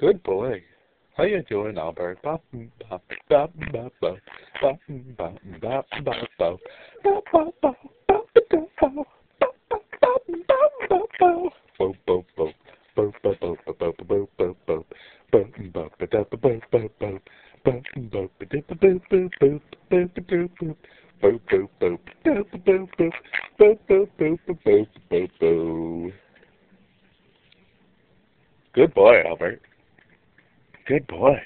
Good boy. How you doing, Albert? Bop, bop, bop, bop, bop, bop, bop, bop, bop, bop. Bop, bop, bop, bop, bop, bop. Bop, bop, bop, bop, bop, bop. Boop, boop, boop. Boop, boop, boop, boop, boop, boop, boop. Boop, boop, boop, boop, boop, boop, boop. Boop, boop, boop, boop, boop, boop, boop. Boop, boop, boop. Boop, boop, boop. Boop, boop, boop. Boop, boop, boop, boop, boop, boop. Good boy, Albert. Good boy.